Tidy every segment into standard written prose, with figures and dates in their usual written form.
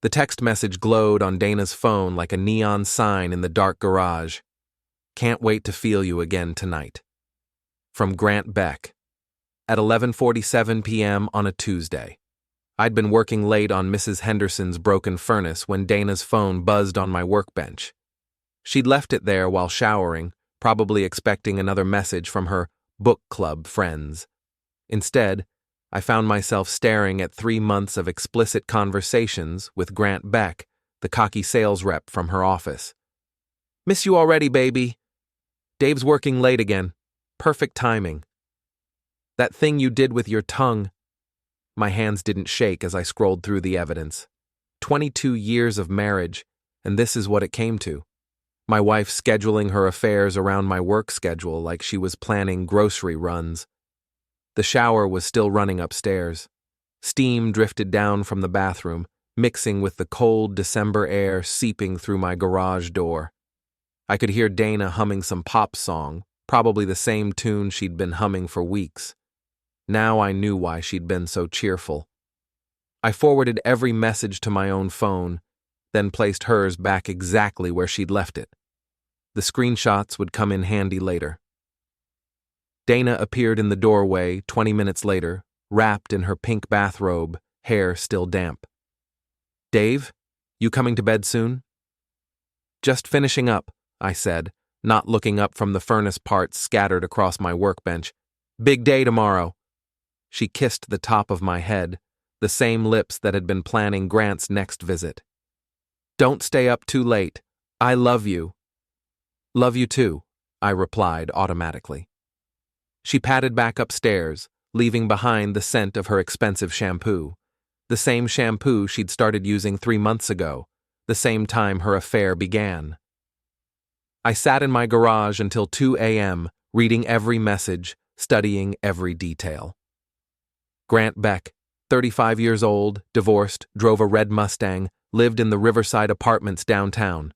The text message glowed on Dana's phone like a neon sign in the dark garage. Can't wait to feel you again tonight. From Grant Beck. At 11:47 p.m. on a Tuesday. I'd been working late on Mrs. Henderson's broken furnace when Dana's phone buzzed on my workbench. She'd left it there while showering, probably expecting another message from her book club friends. Instead, I found myself staring at 3 months of explicit conversations with Grant Beck, the cocky sales rep from her office. Miss you already, baby. Dave's working late again. Perfect timing. That thing you did with your tongue. My hands didn't shake as I scrolled through the evidence. 22 years of marriage, and this is what it came to. My wife scheduling her affairs around my work schedule like she was planning grocery runs. The shower was still running upstairs. Steam drifted down from the bathroom, mixing with the cold December air seeping through my garage door. I could hear Dana humming some pop song, probably the same tune she'd been humming for weeks. Now I knew why she'd been so cheerful. I forwarded every message to my own phone, then placed hers back exactly where she'd left it. The screenshots would come in handy later. Dana appeared in the doorway 20 minutes later, wrapped in her pink bathrobe, hair still damp. Dave, you coming to bed soon? Just finishing up, I said, not looking up from the furnace parts scattered across my workbench. Big day tomorrow. She kissed the top of my head, the same lips that had been planning Grant's next visit. Don't stay up too late. I love you. Love you too, I replied automatically. She padded back upstairs, leaving behind the scent of her expensive shampoo. The same shampoo she'd started using 3 months ago, the same time her affair began. I sat in my garage until 2 a.m., reading every message, studying every detail. Grant Beck, 35 years old, divorced, drove a red Mustang, lived in the Riverside Apartments downtown.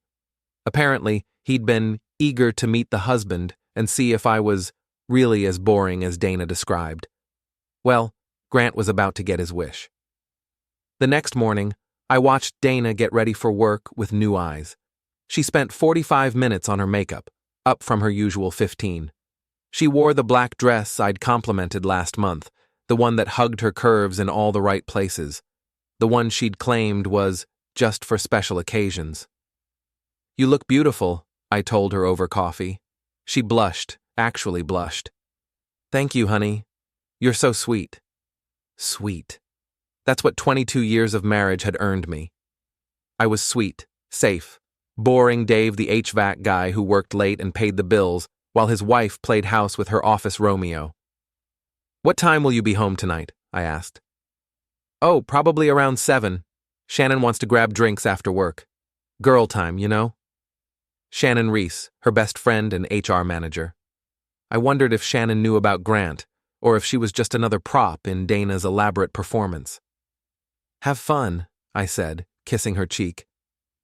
Apparently, he'd been eager to meet the husband and see if I was really as boring as Dana described. Well, Grant was about to get his wish. The next morning, I watched Dana get ready for work with new eyes. She spent 45 minutes on her makeup, up from her usual 15. She wore the black dress I'd complimented last month, the one that hugged her curves in all the right places, the one she'd claimed was just for special occasions. You look beautiful, I told her over coffee. She blushed, actually blushed. Thank you, honey. You're so sweet. Sweet. That's what 22 years of marriage had earned me. I was sweet, safe, boring Dave the HVAC guy who worked late and paid the bills while his wife played house with her office Romeo. What time will you be home tonight? I asked. Oh, probably around 7. Shannon wants to grab drinks after work. Girl time, you know? Shannon Reese, her best friend and HR manager. I wondered if Shannon knew about Grant, or if she was just another prop in Dana's elaborate performance. Have fun, I said, kissing her cheek.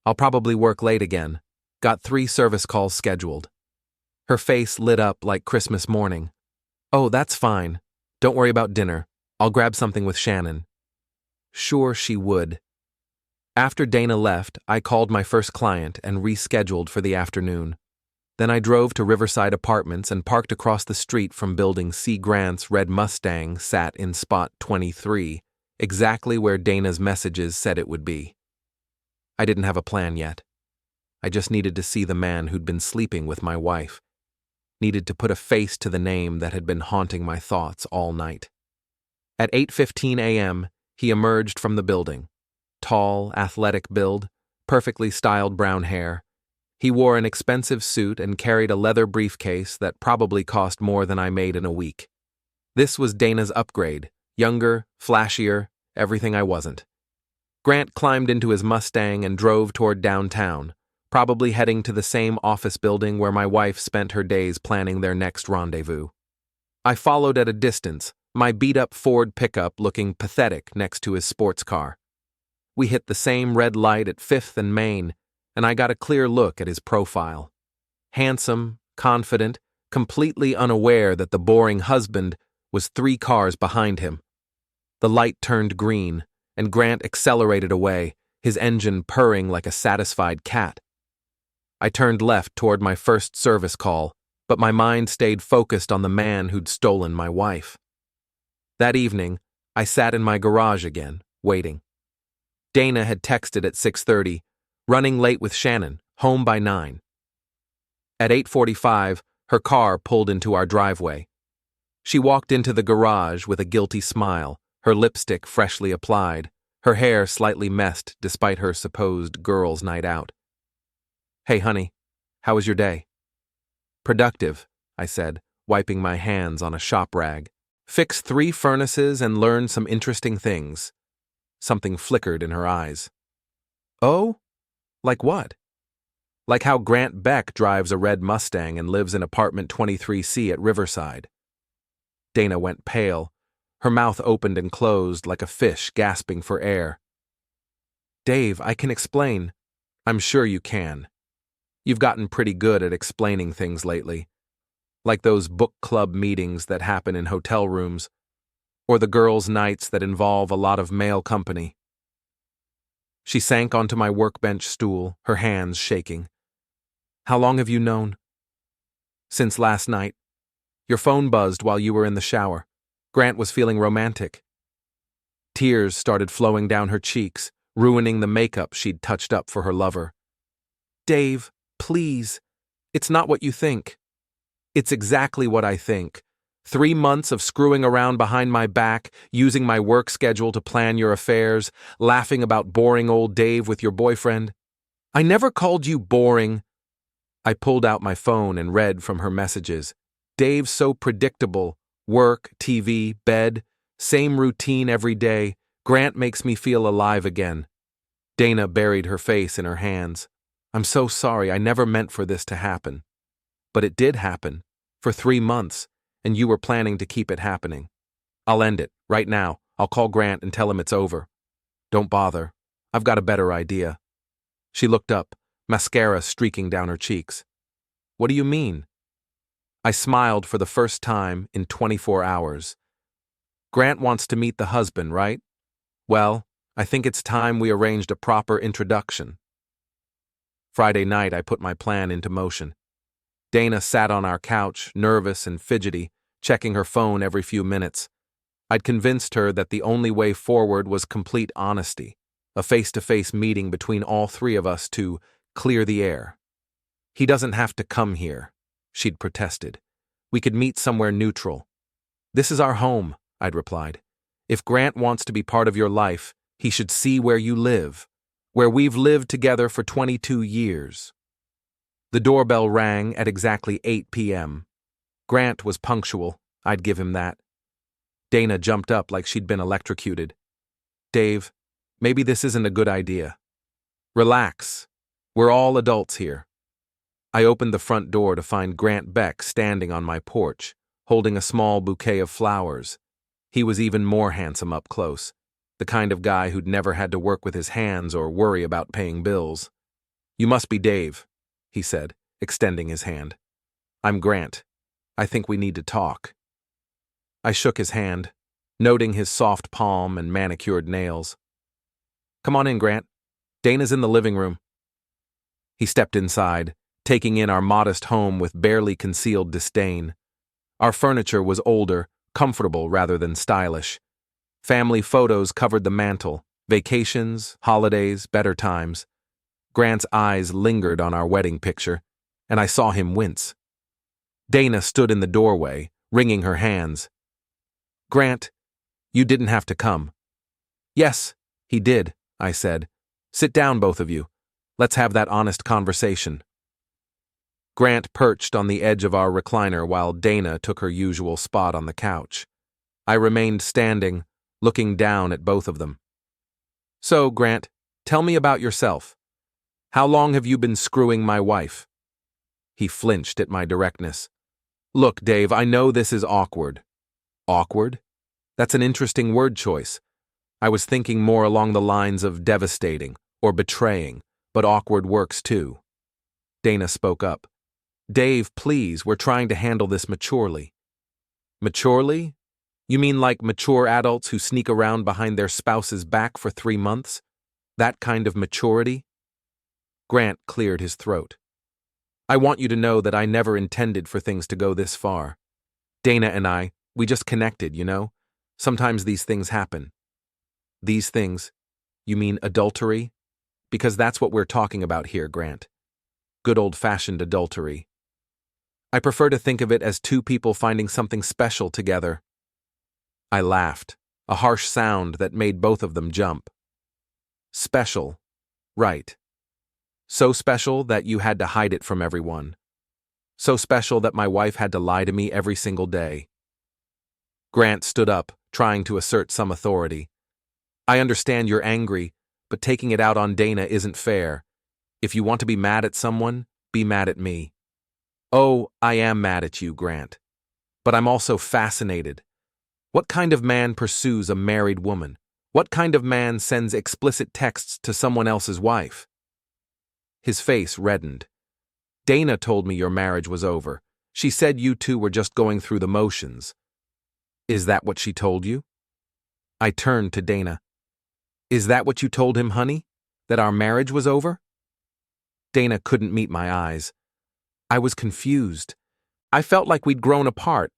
I'll probably work late again. Got 3 service calls scheduled. Her face lit up like Christmas morning. Oh, that's fine. Don't worry about dinner. I'll grab something with Shannon. Sure she would. After Dana left, I called my first client and rescheduled for the afternoon. Then I drove to Riverside Apartments and parked across the street from Building C. Grant's red Mustang sat in spot 23, exactly where Dana's messages said it would be. I didn't have a plan yet. I just needed to see the man who'd been sleeping with my wife. Needed to put a face to the name that had been haunting my thoughts all night. At 8:15 a.m., he emerged from the building. Tall, athletic build, perfectly styled brown hair. He wore an expensive suit and carried a leather briefcase that probably cost more than I made in a week. This was Dana's upgrade, younger, flashier, everything I wasn't. Grant climbed into his Mustang and drove toward downtown, probably heading to the same office building where my wife spent her days planning their next rendezvous. I followed at a distance, my beat-up Ford pickup looking pathetic next to his sports car. We hit the same red light at 5th and Main, and I got a clear look at his profile. Handsome, confident, completely unaware that the boring husband was 3 cars behind him. The light turned green, and Grant accelerated away, his engine purring like a satisfied cat. I turned left toward my first service call, but my mind stayed focused on the man who'd stolen my wife. That evening, I sat in my garage again, waiting. Dana had texted at 6:30, running late with Shannon, home by 9. At 8:45, her car pulled into our driveway. She walked into the garage with a guilty smile, her lipstick freshly applied, her hair slightly messed despite her supposed girls' night out. "Hey, honey, how was your day?" "Productive," I said, wiping my hands on a shop rag. "Fixed 3 furnaces and learned some interesting things." Something flickered in her eyes. "Oh? Like what?" "Like how Grant Beck drives a red Mustang and lives in apartment 23C at Riverside." Dana went pale. Her mouth opened and closed like a fish gasping for air. "Dave, I can explain." "I'm sure you can. You've gotten pretty good at explaining things lately. Like those book club meetings that happen in hotel rooms, or the girls' nights that involve a lot of male company." She sank onto my workbench stool, her hands shaking. "How long have you known?" "Since last night. Your phone buzzed while you were in the shower. Grant was feeling romantic." Tears started flowing down her cheeks, ruining the makeup she'd touched up for her lover. "Dave, please. It's not what you think." "It's exactly what I think. 3 months of screwing around behind my back, using my work schedule to plan your affairs, laughing about boring old Dave with your boyfriend." "I never called you boring." I pulled out my phone and read from her messages. "Dave's so predictable. Work, TV, bed, same routine every day. Grant makes me feel alive again." Dana buried her face in her hands. "I'm so sorry. I never meant for this to happen." "But it did happen. For 3 months, and you were planning to keep it happening." "I'll end it, right now. I'll call Grant and tell him it's over." "Don't bother. I've got a better idea." She looked up, mascara streaking down her cheeks. "What do you mean?" I smiled for the first time in 24 hours. "Grant wants to meet the husband, right? Well, I think it's time we arranged a proper introduction." Friday night, I put my plan into motion. Dana sat on our couch, nervous and fidgety, checking her phone every few minutes. I'd convinced her that the only way forward was complete honesty, a face-to-face meeting between all 3 of us to clear the air. "He doesn't have to come here," she'd protested. "We could meet somewhere neutral." "This is our home," I'd replied. "If Grant wants to be part of your life, he should see where you live, where we've lived together for 22 years. The doorbell rang at exactly 8 p.m. Grant was punctual, I'd give him that. Dana jumped up like she'd been electrocuted. "Dave, maybe this isn't a good idea." "Relax. We're all adults here." I opened the front door to find Grant Beck standing on my porch, holding a small bouquet of flowers. He was even more handsome up close, the kind of guy who'd never had to work with his hands or worry about paying bills. "You must be Dave," he said, extending his hand. "I'm Grant. I think we need to talk." I shook his hand, noting his soft palm and manicured nails. "Come on in, Grant. Dana's in the living room." He stepped inside, taking in our modest home with barely concealed disdain. Our furniture was older, comfortable rather than stylish. Family photos covered the mantel, vacations, holidays, better times. Grant's eyes lingered on our wedding picture, and I saw him wince. Dana stood in the doorway, wringing her hands. "Grant, you didn't have to come." "Yes, he did," I said. "Sit down, both of you. Let's have that honest conversation." Grant perched on the edge of our recliner while Dana took her usual spot on the couch. I remained standing, looking down at both of them. "So, Grant, tell me about yourself. How long have you been screwing my wife?" He flinched at my directness. "Look, Dave, I know this is awkward." "Awkward? That's an interesting word choice. I was thinking more along the lines of devastating or betraying, but awkward works too." Dana spoke up. "Dave, please, we're trying to handle this maturely." "Maturely? You mean like mature adults who sneak around behind their spouse's back for 3 months?" That kind of maturity? Grant cleared his throat. I want you to know that I never intended for things to go this far. Dana and I, we just connected, you know? Sometimes these things happen. These things? You mean adultery? Because that's what we're talking about here, Grant. Good old-fashioned adultery. I prefer to think of it as two people finding something special together. I laughed, a harsh sound that made both of them jump. Special. Right. So special that you had to hide it from everyone. So special that my wife had to lie to me every single day. Grant stood up, trying to assert some authority. I understand you're angry, but taking it out on Dana isn't fair. If you want to be mad at someone, be mad at me. Oh, I am mad at you, Grant. But I'm also fascinated. What kind of man pursues a married woman? What kind of man sends explicit texts to someone else's wife? His face reddened. Dana told me your marriage was over. She said you two were just going through the motions. Is that what she told you? I turned to Dana. Is that what you told him, honey? That our marriage was over? Dana couldn't meet my eyes. I was confused. I felt like we'd grown apart.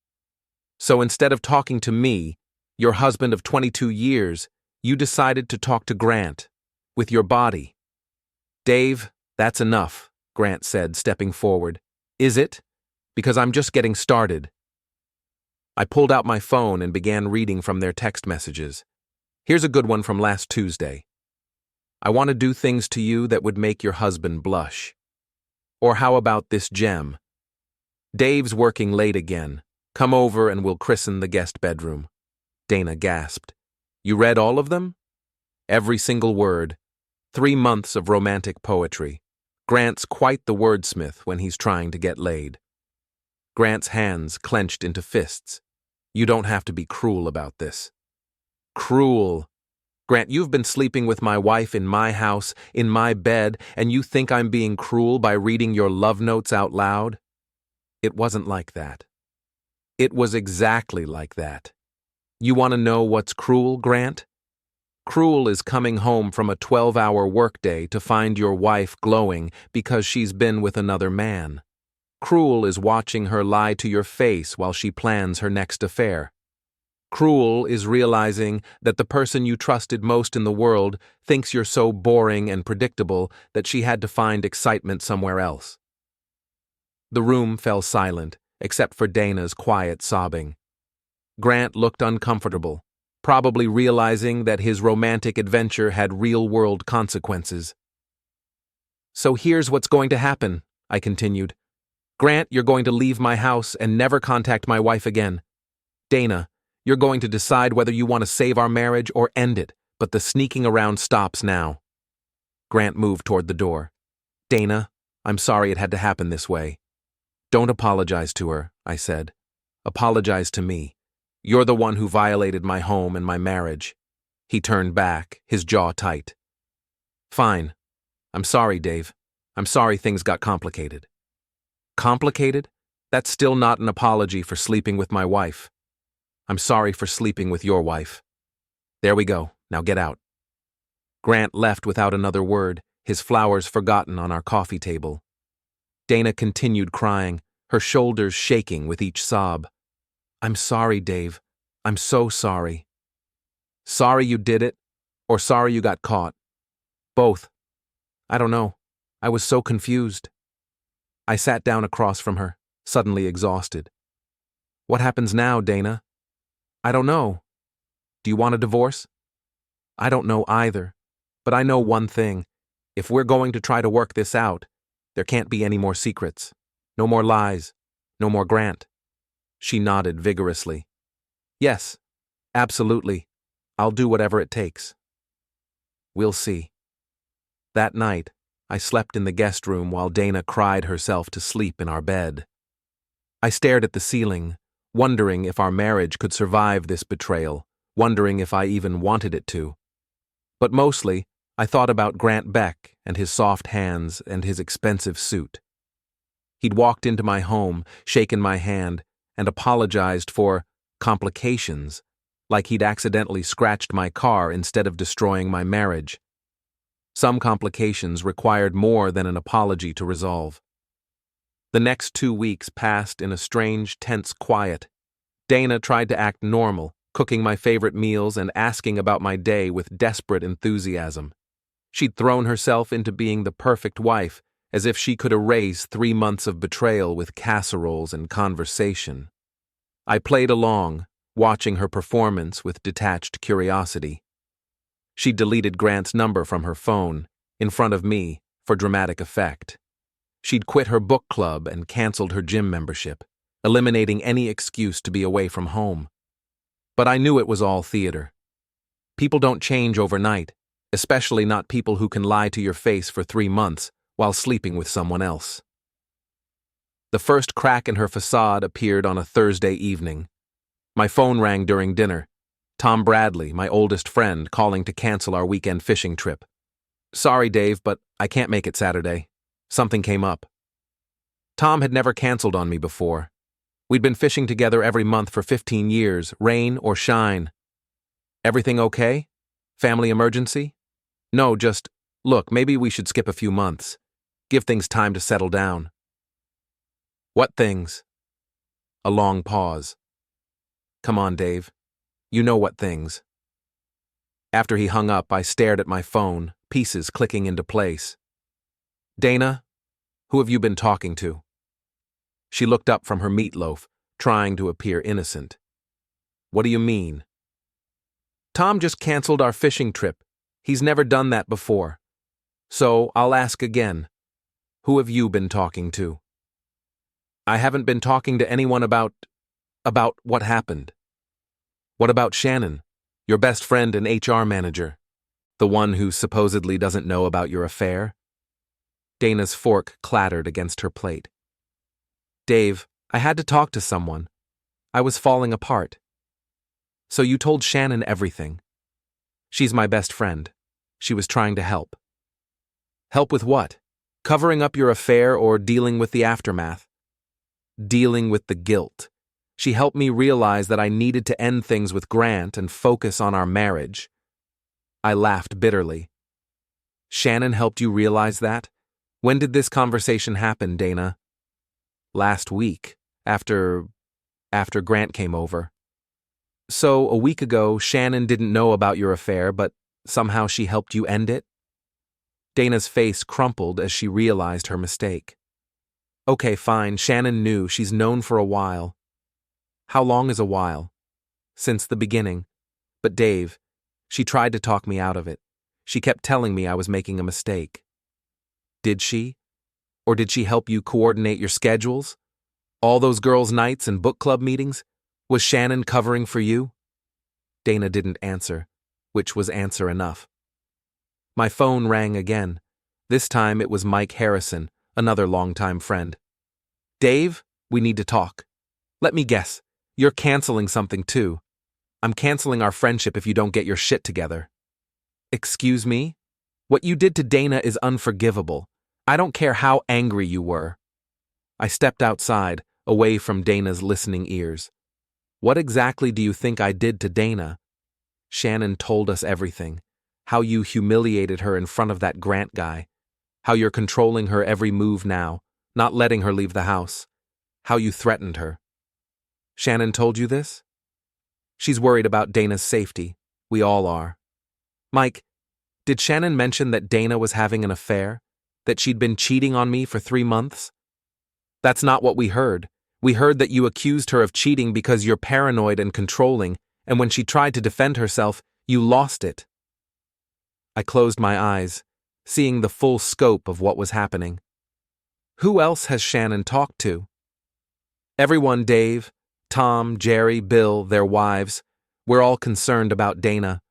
So instead of talking to me, your husband of 22 years, you decided to talk to Grant, with your body. Dave, that's enough, Grant said, stepping forward. Is it? Because I'm just getting started. I pulled out my phone and began reading from their text messages. Here's a good one from last Tuesday. I want to do things to you that would make your husband blush. Or how about this gem? Dave's working late again. Come over and we'll christen the guest bedroom. Dana gasped. You read all of them? Every single word. 3 months of romantic poetry. Grant's quite the wordsmith when he's trying to get laid. Grant's hands clenched into fists. You don't have to be cruel about this. Cruel. Grant, you've been sleeping with my wife in my house, in my bed, and you think I'm being cruel by reading your love notes out loud? It wasn't like that. It was exactly like that. You want to know what's cruel, Grant? Cruel is coming home from a 12-hour workday to find your wife glowing because she's been with another man. Cruel is watching her lie to your face while she plans her next affair. Cruel is realizing that the person you trusted most in the world thinks you're so boring and predictable that she had to find excitement somewhere else. The room fell silent, except for Dana's quiet sobbing. Grant looked uncomfortable, probably realizing that his romantic adventure had real-world consequences. So here's what's going to happen, I continued. Grant, you're going to leave my house and never contact my wife again. Dana, you're going to decide whether you want to save our marriage or end it, but the sneaking around stops now. Grant moved toward the door. Dana, I'm sorry it had to happen this way. Don't apologize to her, I said. Apologize to me. You're the one who violated my home and my marriage. He turned back, his jaw tight. Fine. I'm sorry, Dave. I'm sorry things got complicated. Complicated? That's still not an apology for sleeping with my wife. I'm sorry for sleeping with your wife. There we go. Now get out. Grant left without another word, his flowers forgotten on our coffee table. Dana continued crying, her shoulders shaking with each sob. I'm sorry, Dave. I'm so sorry. Sorry you did it, or sorry you got caught? Both. I don't know. I was so confused. I sat down across from her, suddenly exhausted. What happens now, Dana? I don't know. Do you want a divorce? I don't know either, but I know one thing. If we're going to try to work this out, there can't be any more secrets. No more lies. No more Grant. She nodded vigorously. Yes, absolutely. I'll do whatever it takes. We'll see. That night, I slept in the guest room while Dana cried herself to sleep in our bed. I stared at the ceiling, wondering if our marriage could survive this betrayal, wondering if I even wanted it to. But mostly, I thought about Grant Beck and his soft hands and his expensive suit. He'd walked into my home, shaken my hand, and apologized for complications, like he'd accidentally scratched my car instead of destroying my marriage. Some complications required more than an apology to resolve. The next 2 weeks passed in a strange, tense quiet. Dana tried to act normal, cooking my favorite meals and asking about my day with desperate enthusiasm. She'd thrown herself into being the perfect wife, as if she could erase 3 months of betrayal with casseroles and conversation. I played along, watching her performance with detached curiosity. She deleted Grant's number from her phone, in front of me, for dramatic effect. She'd quit her book club and canceled her gym membership, eliminating any excuse to be away from home. But I knew it was all theater. People don't change overnight, especially not people who can lie to your face for 3 months while sleeping with someone else. The first crack in her facade appeared on a Thursday evening. My phone rang during dinner. Tom Bradley, my oldest friend, calling to cancel our weekend fishing trip. "Sorry, Dave, but I can't make it Saturday. Something came up." Tom had never canceled on me before. We'd been fishing together every month for 15 years, rain or shine. "Everything okay? Family emergency?" "No, just, look, maybe we should skip a few months. Give things time to settle down." "What things?" A long pause. "Come on, Dave. You know what things." After he hung up, I stared at my phone, pieces clicking into place. "Dana, who have you been talking to?" She looked up from her meatloaf, trying to appear innocent. "What do you mean?" "Tom just canceled our fishing trip. He's never done that before. So I'll ask again. Who have you been talking to?" "I haven't been talking to anyone about what happened." "What about Shannon, your best friend and HR manager? The one who supposedly doesn't know about your affair?" Dana's fork clattered against her plate. "Dave, I had to talk to someone. I was falling apart." "So you told Shannon everything?" "She's my best friend. She was trying to help." "Help with what? Covering up your affair or dealing with the aftermath?" "Dealing with the guilt. She helped me realize that I needed to end things with Grant and focus on our marriage." I laughed bitterly. "Shannon helped you realize that? When did this conversation happen, Dana?" "Last week, after Grant came over." "So a week ago, Shannon didn't know about your affair, but somehow she helped you end it?" Dana's face crumpled as she realized her mistake. "Okay, fine, Shannon knew. She's known for a while." "How long is a while?" "Since the beginning. But Dave, she tried to talk me out of it. She kept telling me I was making a mistake." "Did she? Or did she help you coordinate your schedules? All those girls' nights and book club meetings? Was Shannon covering for you?" Dana didn't answer, which was answer enough. My phone rang again. This time it was Mike Harrison, another longtime friend. "Dave, we need to talk. Let me guess. You're canceling something too." "I'm canceling our friendship if you don't get your shit together." "Excuse me? What you did to Dana is unforgivable. I don't care how angry you were." I stepped outside, away from Dana's listening ears. "What exactly do you think I did to Dana?" "Shannon told us everything. How you humiliated her in front of that Grant guy. How you're controlling her every move now, not letting her leave the house. How you threatened her." "Shannon told you this?" "She's worried about Dana's safety. We all are." "Mike, did Shannon mention that Dana was having an affair? That she'd been cheating on me for 3 months?" "That's not what we heard. We heard that you accused her of cheating because you're paranoid and controlling, and when she tried to defend herself, you lost it." I closed my eyes, seeing the full scope of what was happening. "Who else has Shannon talked to?" "Everyone, Dave. Tom, Jerry, Bill, their wives. We're all concerned about Dana."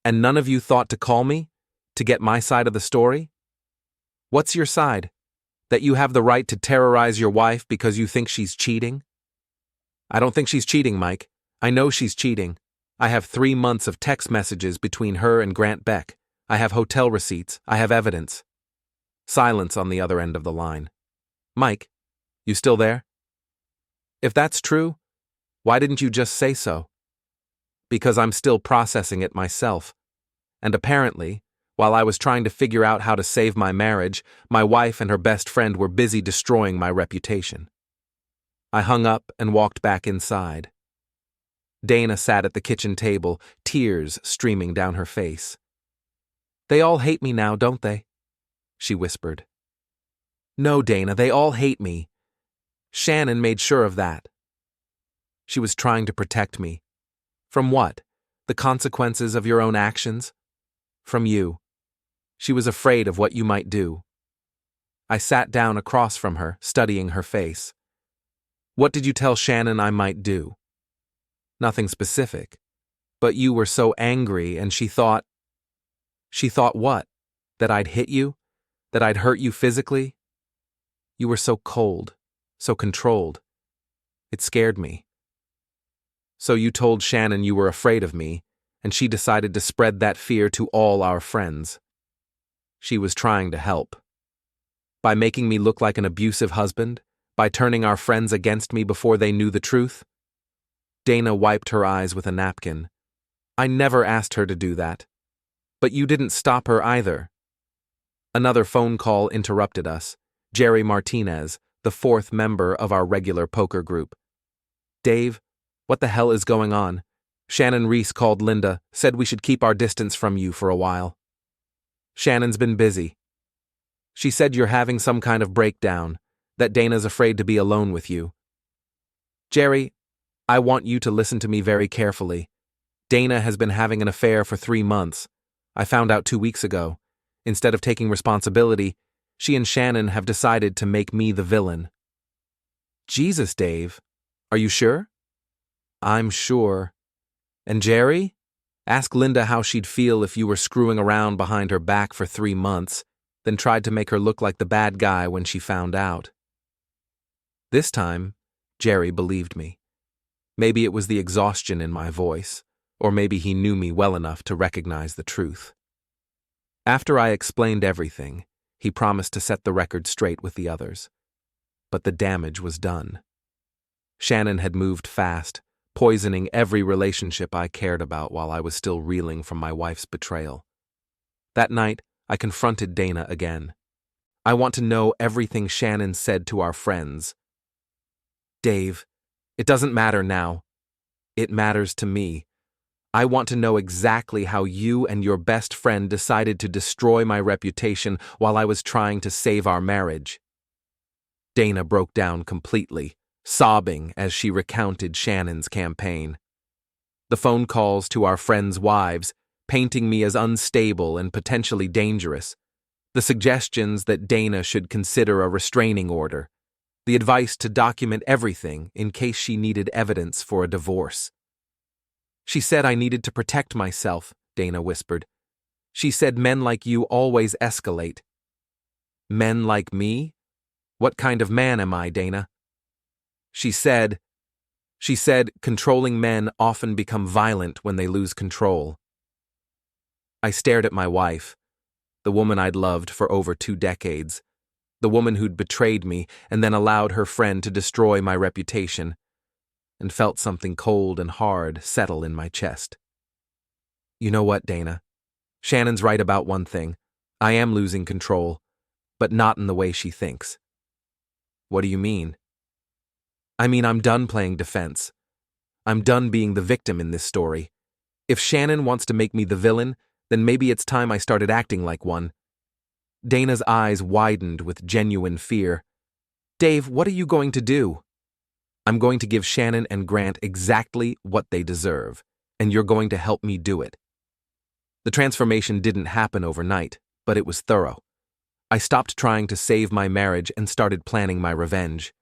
"And none of you thought to call me? To get my side of the story?" "What's your side? That you have the right to terrorize your wife because you think she's cheating?" "I don't think she's cheating, Mike. I know she's cheating. I have 3 months of text messages between her and Grant Beck. I have hotel receipts. I have evidence." Silence on the other end of the line. "Mike, you still there?" "If that's true, why didn't you just say so?" "Because I'm still processing it myself. And apparently, While I was trying to figure out how to save my marriage, my wife and her best friend were busy destroying my reputation. I hung up and walked back inside. Dana sat at the kitchen table, tears streaming down her face. "They all hate me now, don't they?" she whispered. "No, Dana, they all hate me. Shannon made sure of that." She was trying to protect me. From what? The consequences of your own actions? From you. She was afraid of what you might do. I sat down across from her, studying her face. "What did you tell Shannon I might do?" "Nothing specific. But you were so angry and she thought..." "She thought what? That I'd hit you? That I'd hurt you physically?" "You were so cold, so controlled. It scared me." "So you told Shannon you were afraid of me, and she decided to spread that fear to all our friends." She was trying to help. By making me look like an abusive husband? By turning our friends against me before they knew the truth? Dana wiped her eyes with a napkin. "I never asked her to do that. But you didn't stop her either." Another phone call interrupted us. Jerry Martinez, the fourth member of our regular poker group. "Dave, what the hell is going on? Shannon Reese called Linda, said we should keep our distance from you for a while." "Shannon's been busy. She said you're having some kind of breakdown, that Dana's afraid to be alone with you." "Jerry, I want you to listen to me very carefully. Dana has been having an affair for 3 months. I found out 2 weeks ago. Instead of taking responsibility, she and Shannon have decided to make me the villain." "Jesus, Dave. Are you sure?" "I'm sure. And Jerry? Ask Linda how she'd feel if you were screwing around behind her back for 3 months, then tried to make her look like the bad guy when she found out." This time, Jerry believed me. Maybe it was the exhaustion in my voice, or maybe he knew me well enough to recognize the truth. After I explained everything, he promised to set the record straight with the others. But the damage was done. Shannon had moved fast, poisoning every relationship I cared about while I was still reeling from my wife's betrayal. That night, I confronted Dana again. "I want to know everything Shannon said to our friends." "Dave, it doesn't matter now. It matters to me. I want to know exactly how you and your best friend decided to destroy my reputation while I was trying to save our marriage." Dana broke down completely, sobbing as she recounted Shannon's campaign. The phone calls to our friends' wives, painting me as unstable and potentially dangerous. The suggestions that Dana should consider a restraining order. The advice to document everything in case she needed evidence for a divorce. "She said I needed to protect myself," Dana whispered. "She said men like you always escalate." "Men like me? What kind of man am I, Dana?" She said, controlling men often become violent when they lose control." I stared at my wife, the woman I'd loved for over 2 decades, the woman who'd betrayed me and then allowed her friend to destroy my reputation, and felt something cold and hard settle in my chest. "You know what, Dana? Shannon's right about one thing. I am losing control, but not in the way she thinks." "What do you mean?" "I mean, I'm done playing defense. I'm done being the victim in this story. If Shannon wants to make me the villain, then maybe it's time I started acting like one." Dana's eyes widened with genuine fear. "Dave, what are you going to do?" "I'm going to give Shannon and Grant exactly what they deserve, and you're going to help me do it." The transformation didn't happen overnight, but it was thorough. I stopped trying to save my marriage and started planning my revenge.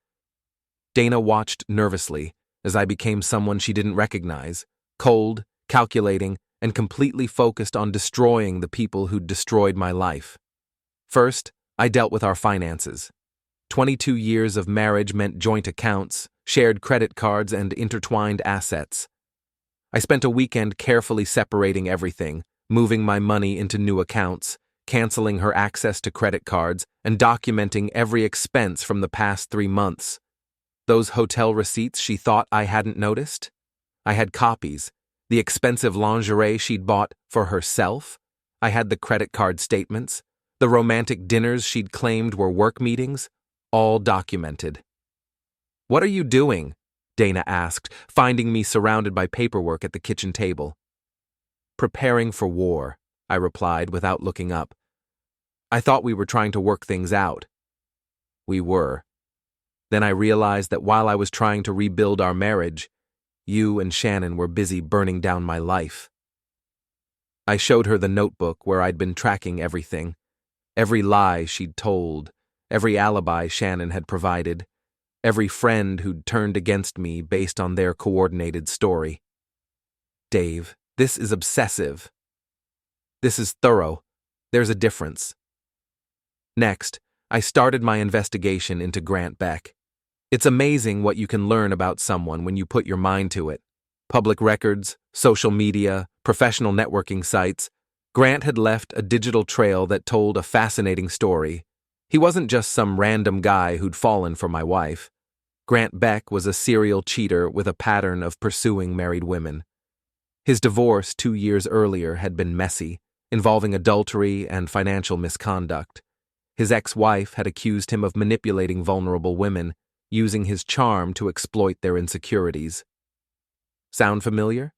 Dana watched nervously as I became someone she didn't recognize, cold, calculating, and completely focused on destroying the people who'd destroyed my life. First, I dealt with our finances. 22 years of marriage meant joint accounts, shared credit cards, and intertwined assets. I spent a weekend carefully separating everything, moving my money into new accounts, canceling her access to credit cards, and documenting every expense from the past 3 months. Those hotel receipts she thought I hadn't noticed? I had copies. The expensive lingerie she'd bought for herself, I had the credit card statements, the romantic dinners she'd claimed were work meetings, all documented. "What are you doing?" Dana asked, finding me surrounded by paperwork at the kitchen table. "Preparing for war," I replied without looking up. "I thought we were trying to work things out." We were. Then I realized that while I was trying to rebuild our marriage, you and Shannon were busy burning down my life. I showed her the notebook where I'd been tracking everything, every lie she'd told, every alibi Shannon had provided, every friend who'd turned against me based on their coordinated story. "Dave, this is obsessive. This is thorough. There's a difference." Next, I started my investigation into Grant Beck. It's amazing what you can learn about someone when you put your mind to it. Public records, social media, professional networking sites. Grant had left a digital trail that told a fascinating story. He wasn't just some random guy who'd fallen for my wife. Grant Beck was a serial cheater with a pattern of pursuing married women. His divorce 2 years earlier had been messy, involving adultery and financial misconduct. His ex-wife had accused him of manipulating vulnerable women, using his charm to exploit their insecurities. Sound familiar?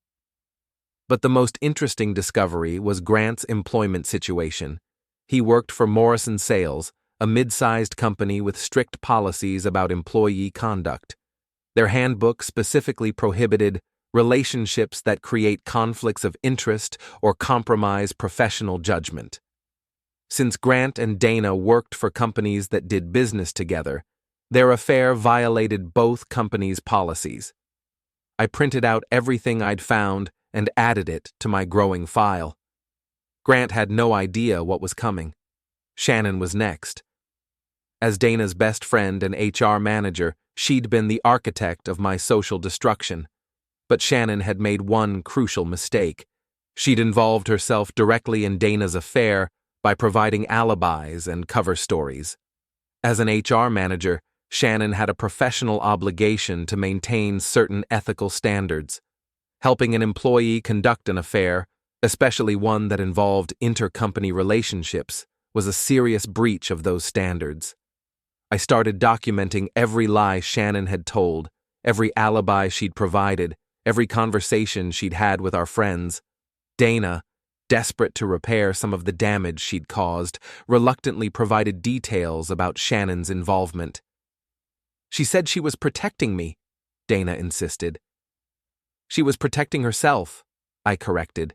But the most interesting discovery was Grant's employment situation. He worked for Morrison Sales, a mid-sized company with strict policies about employee conduct. Their handbook specifically prohibited relationships that create conflicts of interest or compromise professional judgment. Since Grant and Dana worked for companies that did business together, their affair violated both companies' policies. I printed out everything I'd found and added it to my growing file. Grant had no idea what was coming. Shannon was next. As Dana's best friend and HR manager, she'd been the architect of my social destruction. But Shannon had made one crucial mistake. She'd involved herself directly in Dana's affair by providing alibis and cover stories. As an HR manager, Shannon had a professional obligation to maintain certain ethical standards. Helping an employee conduct an affair, especially one that involved intercompany relationships, was a serious breach of those standards. I started documenting every lie Shannon had told, every alibi she'd provided, every conversation she'd had with our friends. Dana, desperate to repair some of the damage she'd caused, reluctantly provided details about Shannon's involvement. "She said she was protecting me," Dana insisted. "She was protecting herself," I corrected.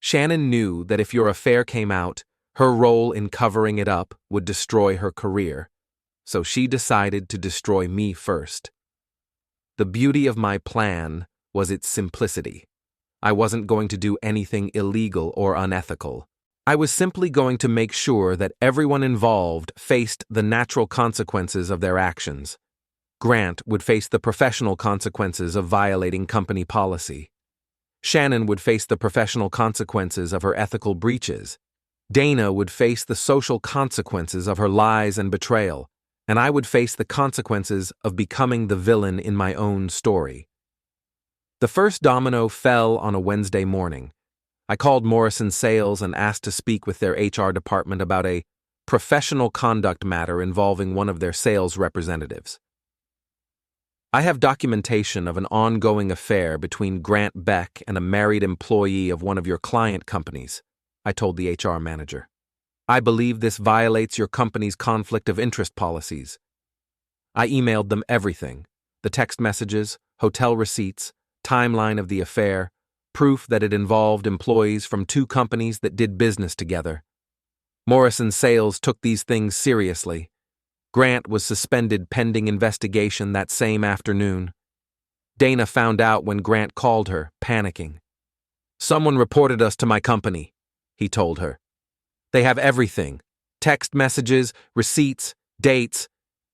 Shannon knew that if your affair came out, her role in covering it up would destroy her career, so she decided to destroy me first. The beauty of my plan was its simplicity. I wasn't going to do anything illegal or unethical. I was simply going to make sure that everyone involved faced the natural consequences of their actions. Grant would face the professional consequences of violating company policy. Shannon would face the professional consequences of her ethical breaches. Dana would face the social consequences of her lies and betrayal, and I would face the consequences of becoming the villain in my own story. The first domino fell on a Wednesday morning. I called Morrison Sales and asked to speak with their HR department about a professional conduct matter involving one of their sales representatives. "I have documentation of an ongoing affair between Grant Beck and a married employee of one of your client companies," I told the HR manager. "I believe this violates your company's conflict of interest policies." I emailed them everything: the text messages, hotel receipts, timeline of the affair, proof that it involved employees from 2 companies that did business together. Morrison Sales took these things seriously. Grant was suspended pending investigation that same afternoon. Dana found out when Grant called her, panicking. "Someone reported us to my company," he told her. "They have everything: text messages, receipts, dates.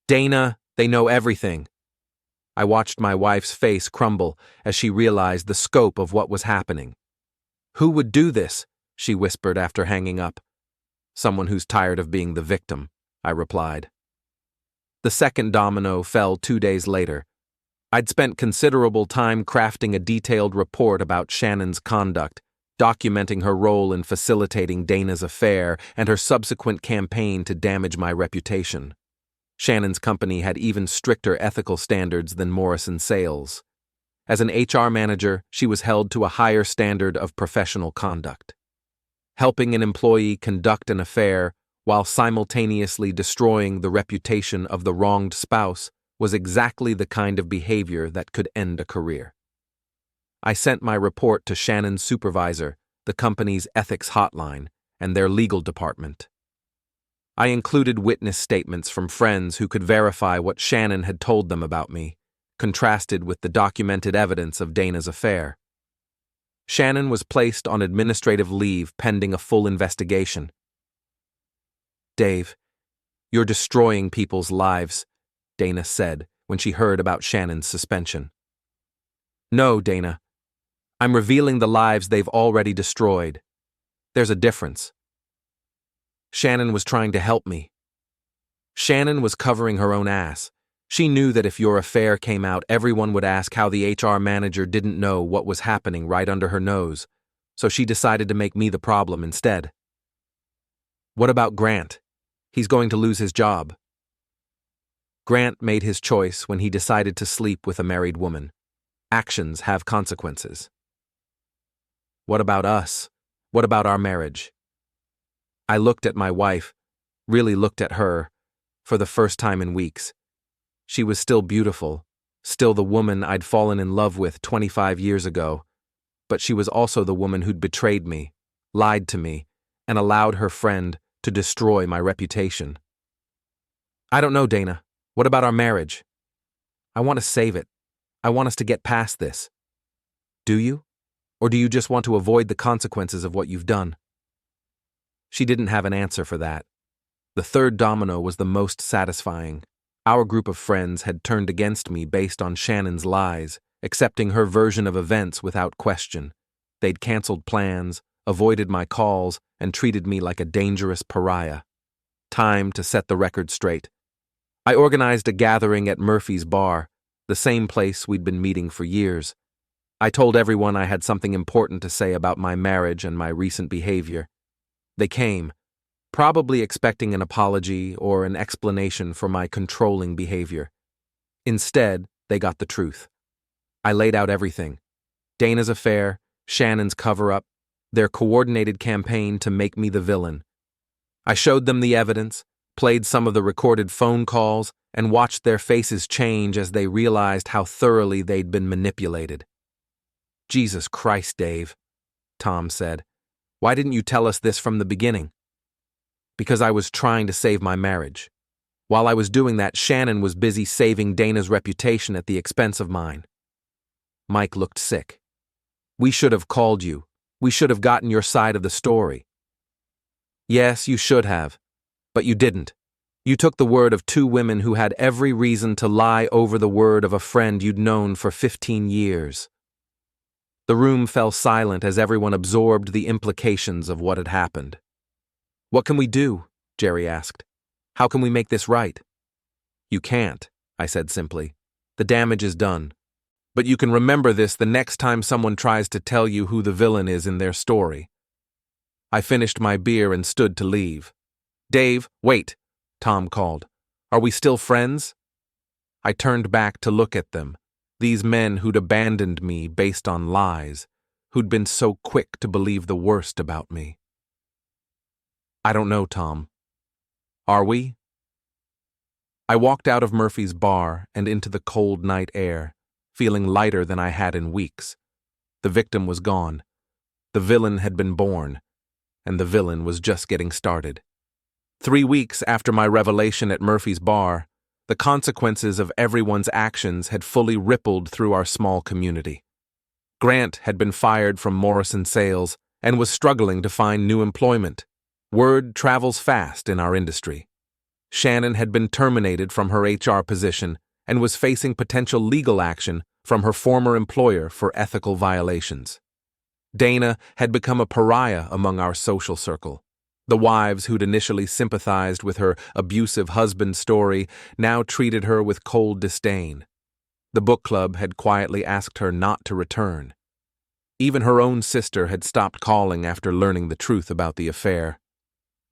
Dana, they know everything." I watched my wife's face crumble as she realized the scope of what was happening. "Who would do this?" she whispered after hanging up. "Someone who's tired of being the victim," I replied. The second domino fell 2 days later. I'd spent considerable time crafting a detailed report about Shannon's conduct, documenting her role in facilitating Dana's affair and her subsequent campaign to damage my reputation. Shannon's company had even stricter ethical standards than Morrison Sales. As an HR manager, she was held to a higher standard of professional conduct. Helping an employee conduct an affair while simultaneously destroying the reputation of the wronged spouse was exactly the kind of behavior that could end a career. I sent my report to Shannon's supervisor, the company's ethics hotline, and their legal department. I included witness statements from friends who could verify what Shannon had told them about me, contrasted with the documented evidence of Dana's affair. Shannon was placed on administrative leave pending a full investigation. "Dave, you're destroying people's lives," Dana said when she heard about Shannon's suspension. "No, Dana. I'm revealing the lives they've already destroyed. There's a difference." Shannon was trying to help me. Shannon was covering her own ass. She knew that if your affair came out, everyone would ask how the HR manager didn't know what was happening right under her nose, so she decided to make me the problem instead. "What about Grant? He's going to lose his job." Grant made his choice when he decided to sleep with a married woman. Actions have consequences. "What about us? What about our marriage?" I looked at my wife, really looked at her, for the first time in weeks. She was still beautiful, still the woman I'd fallen in love with 25 years ago, but she was also the woman who'd betrayed me, lied to me, and allowed her friend to destroy my reputation. "I don't know, Dana. What about our marriage? I want to save it. I want us to get past this." "Do you? Or do you just want to avoid the consequences of what you've done?" She didn't have an answer for that. The third domino was the most satisfying. Our group of friends had turned against me based on Shannon's lies, accepting her version of events without question. They'd canceled plans, avoided my calls, and treated me like a dangerous pariah. Time to set the record straight. I organized a gathering at Murphy's bar, the same place we'd been meeting for years. I told everyone I had something important to say about my marriage and my recent behavior. They came, probably expecting an apology or an explanation for my controlling behavior. Instead, they got the truth. I laid out everything: Dana's affair, Shannon's cover-up, their coordinated campaign to make me the villain. I showed them the evidence, played some of the recorded phone calls, and watched their faces change as they realized how thoroughly they'd been manipulated. "Jesus Christ, Dave," Tom said. "Why didn't you tell us this from the beginning?" "Because I was trying to save my marriage. While I was doing that, Shannon was busy saving Dana's reputation at the expense of mine." Mike looked sick. "We should have called you. We should have gotten your side of the story." "Yes, you should have. But you didn't. You took the word of two women who had every reason to lie over the word of a friend you'd known for 15 years. The room fell silent as everyone absorbed the implications of what had happened. "What can we do?" Jerry asked. "How can we make this right?" "You can't," I said simply. "The damage is done. But you can remember this the next time someone tries to tell you who the villain is in their story." I finished my beer and stood to leave. "Dave, wait," Tom called. "Are we still friends?" I turned back to look at them, these men who'd abandoned me based on lies, who'd been so quick to believe the worst about me. "I don't know, Tom. Are we?" I walked out of Murphy's bar and into the cold night air, feeling lighter than I had in weeks. The victim was gone. The villain had been born, and the villain was just getting started. 3 weeks after my revelation at Murphy's bar, the consequences of everyone's actions had fully rippled through our small community. Grant had been fired from Morrison Sales and was struggling to find new employment. Word travels fast in our industry. Shannon had been terminated from her HR position and was facing potential legal action from her former employer for ethical violations. Dana had become a pariah among our social circle. The wives who'd initially sympathized with her abusive husband's story now treated her with cold disdain. The book club had quietly asked her not to return. Even her own sister had stopped calling after learning the truth about the affair.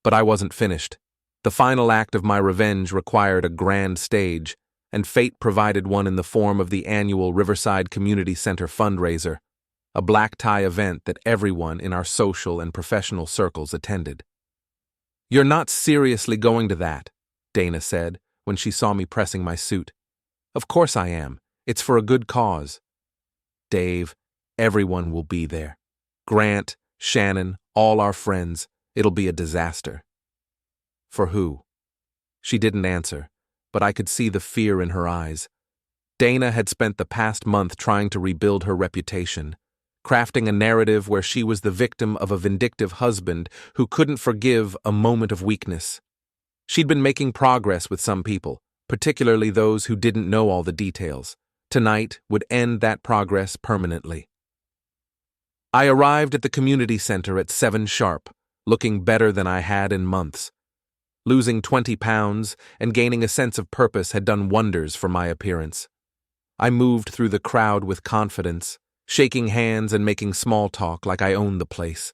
But I wasn't finished. The final act of my revenge required a grand stage, and fate provided one in the form of the annual Riverside Community Center fundraiser, a black tie event that everyone in our social and professional circles attended. "You're not seriously going to that," Dana said when she saw me pressing my suit. "Of course I am. It's for a good cause." "Dave, everyone will be there. Grant, Shannon, all our friends. It'll be a disaster." "For who?" She didn't answer, but I could see the fear in her eyes. Dana had spent the past month trying to rebuild her reputation, crafting a narrative where she was the victim of a vindictive husband who couldn't forgive a moment of weakness. She'd been making progress with some people, particularly those who didn't know all the details. Tonight would end that progress permanently. I arrived at the community center at 7 sharp, looking better than I had in months. Losing 20 pounds and gaining a sense of purpose had done wonders for my appearance. I moved through the crowd with confidence, shaking hands and making small talk like I owned the place.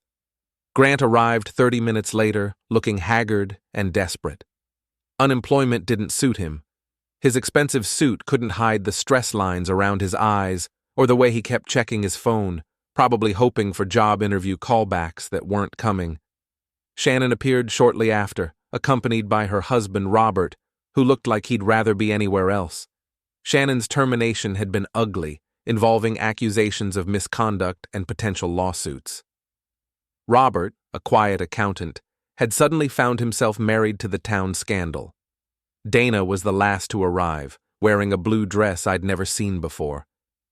Grant arrived 30 minutes later, looking haggard and desperate. Unemployment didn't suit him. His expensive suit couldn't hide the stress lines around his eyes or the way he kept checking his phone, probably hoping for job interview callbacks that weren't coming. Shannon appeared shortly after, accompanied by her husband Robert, who looked like he'd rather be anywhere else. Shannon's termination had been ugly, involving accusations of misconduct and potential lawsuits. Robert, a quiet accountant, had suddenly found himself married to the town scandal. Dana was the last to arrive, wearing a blue dress I'd never seen before.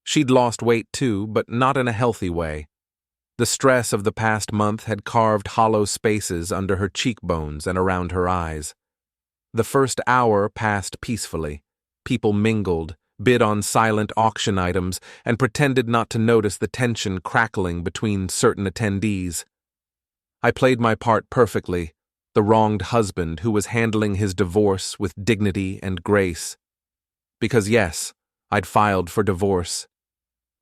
She'd lost weight too, but not in a healthy way. The stress of the past month had carved hollow spaces under her cheekbones and around her eyes. The first hour passed peacefully. People mingled, bid on silent auction items, and pretended not to notice the tension crackling between certain attendees. I played my part perfectly, the wronged husband who was handling his divorce with dignity and grace. Because yes, I'd filed for divorce.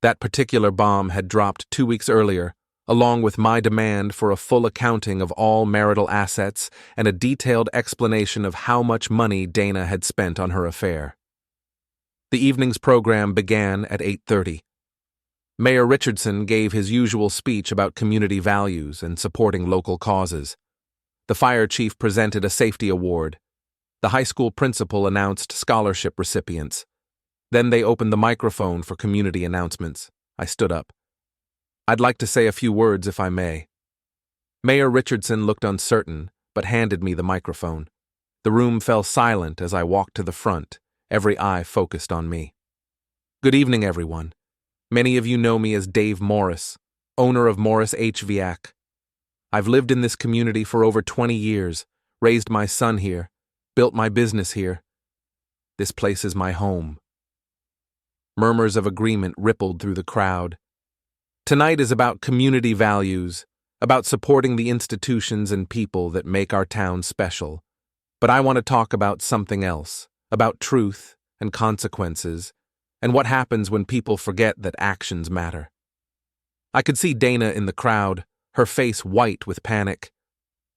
That particular bomb had dropped 2 weeks earlier, along with my demand for a full accounting of all marital assets and a detailed explanation of how much money Dana had spent on her affair. The evening's program began at 8:30. Mayor Richardson gave his usual speech about community values and supporting local causes. The fire chief presented a safety award. The high school principal announced scholarship recipients. Then they opened the microphone for community announcements. I stood up. "I'd like to say a few words if I may." Mayor Richardson looked uncertain, but handed me the microphone. The room fell silent as I walked to the front, every eye focused on me. "Good evening, everyone. Many of you know me as Dave Morris, owner of Morris HVAC. I've lived in this community for over 20 years, raised my son here, built my business here. This place is my home." Murmurs of agreement rippled through the crowd. Tonight is about community values, about supporting the institutions and people that make our town special. But I want to talk about something else, about truth and consequences, and what happens when people forget that actions matter. I could see Dana in the crowd, her face white with panic.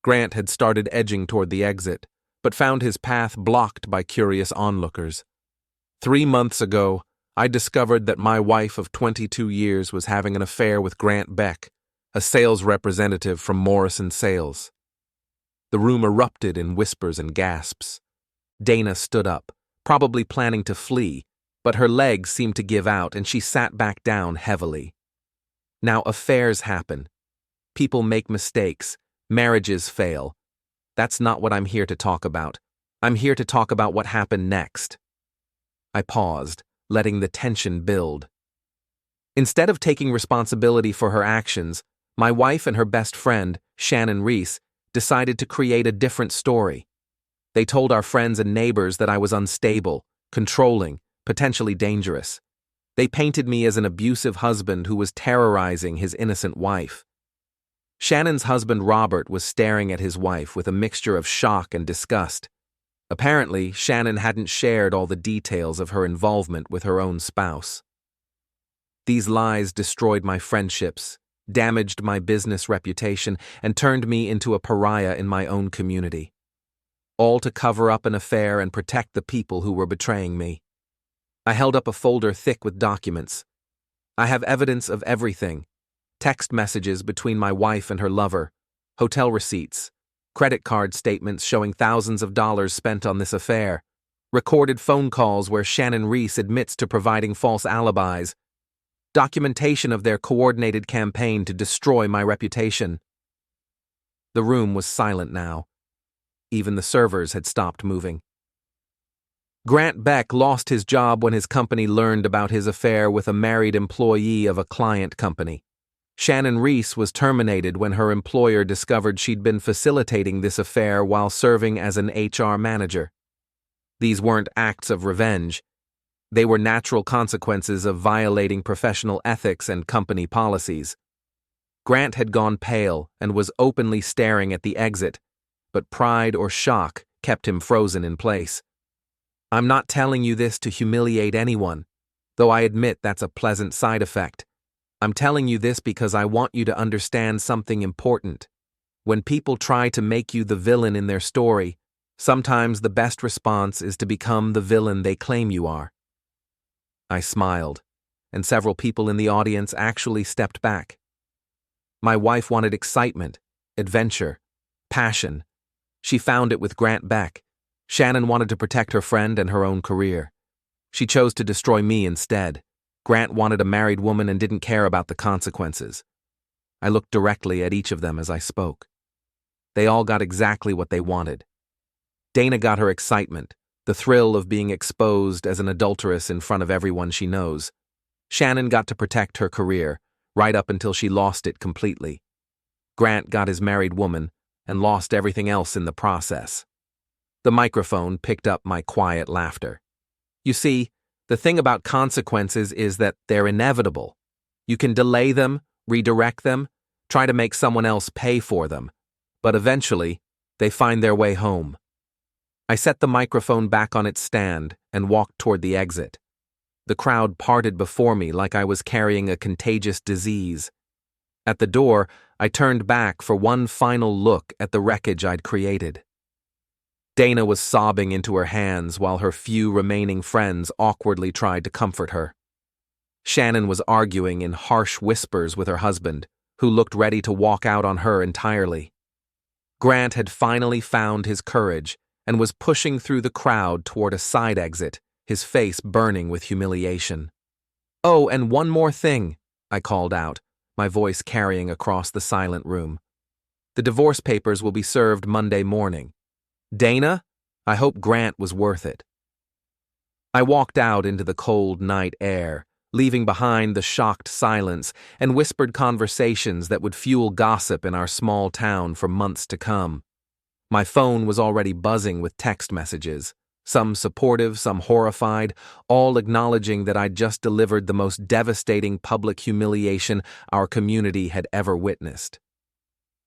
Grant had started edging toward the exit, but found his path blocked by curious onlookers. 3 months ago, I discovered that my wife of 22 years was having an affair with Grant Beck, a sales representative from Morrison Sales. The room erupted in whispers and gasps. Dana stood up, probably planning to flee, but her legs seemed to give out and she sat back down heavily. Now affairs happen. People make mistakes. Marriages fail. That's not what I'm here to talk about. I'm here to talk about what happened next. I paused, letting the tension build. Instead of taking responsibility for her actions, my wife and her best friend, Shannon Reese, decided to create a different story. They told our friends and neighbors that I was unstable, controlling, potentially dangerous. They painted me as an abusive husband who was terrorizing his innocent wife. Shannon's husband Robert was staring at his wife with a mixture of shock and disgust. Apparently, Shannon hadn't shared all the details of her involvement with her own spouse. These lies destroyed my friendships, damaged my business reputation, and turned me into a pariah in my own community. All to cover up an affair and protect the people who were betraying me. I held up a folder thick with documents. I have evidence of everything: text messages between my wife and her lover, hotel receipts, credit card statements showing thousands of dollars spent on this affair, recorded phone calls where Shannon Reese admits to providing false alibis, documentation of their coordinated campaign to destroy my reputation. The room was silent now. Even the servers had stopped moving. Grant Beck lost his job when his company learned about his affair with a married employee of a client company. Shannon Reese was terminated when her employer discovered she'd been facilitating this affair while serving as an HR manager. These weren't acts of revenge. They were natural consequences of violating professional ethics and company policies. Grant had gone pale and was openly staring at the exit, but pride or shock kept him frozen in place. I'm not telling you this to humiliate anyone, though I admit that's a pleasant side effect. I'm telling you this because I want you to understand something important. When people try to make you the villain in their story, sometimes the best response is to become the villain they claim you are. I smiled, and several people in the audience actually stepped back. My wife wanted excitement, adventure, passion. She found it with Grant Beck. Shannon wanted to protect her friend and her own career. She chose to destroy me instead. Grant wanted a married woman and didn't care about the consequences. I looked directly at each of them as I spoke. They all got exactly what they wanted. Dana got her excitement, the thrill of being exposed as an adulteress in front of everyone she knows. Shannon got to protect her career, right up until she lost it completely. Grant got his married woman and lost everything else in the process. The microphone picked up my quiet laughter. You see, the thing about consequences is that they're inevitable. You can delay them, redirect them, try to make someone else pay for them, but eventually, they find their way home. I set the microphone back on its stand and walked toward the exit. The crowd parted before me like I was carrying a contagious disease. At the door, I turned back for one final look at the wreckage I'd created. Dana was sobbing into her hands while her few remaining friends awkwardly tried to comfort her. Shannon was arguing in harsh whispers with her husband, who looked ready to walk out on her entirely. Grant had finally found his courage and was pushing through the crowd toward a side exit, his face burning with humiliation. "Oh, and one more thing," I called out, my voice carrying across the silent room. "The divorce papers will be served Monday morning. Dana, I hope Grant was worth it." I walked out into the cold night air, leaving behind the shocked silence and whispered conversations that would fuel gossip in our small town for months to come. My phone was already buzzing with text messages, some supportive, some horrified, all acknowledging that I'd just delivered the most devastating public humiliation our community had ever witnessed.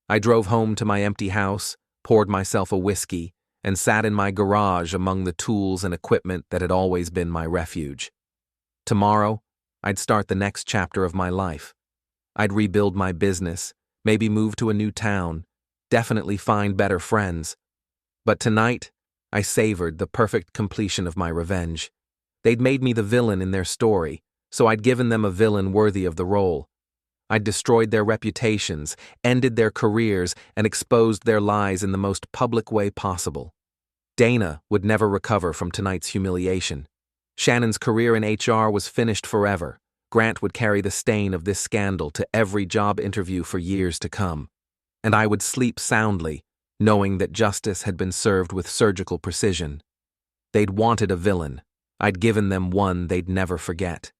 I drove home to my empty house, poured myself a whiskey, and sat in my garage among the tools and equipment that had always been my refuge. Tomorrow, I'd start the next chapter of my life. I'd rebuild my business, maybe move to a new town, definitely find better friends. But tonight, I savored the perfect completion of my revenge. They'd made me the villain in their story, so I'd given them a villain worthy of the role. I'd destroyed their reputations, ended their careers, and exposed their lies in the most public way possible. Dana would never recover from tonight's humiliation. Shannon's career in HR was finished forever. Grant would carry the stain of this scandal to every job interview for years to come. And I would sleep soundly, knowing that justice had been served with surgical precision. They'd wanted a villain. I'd given them one they'd never forget.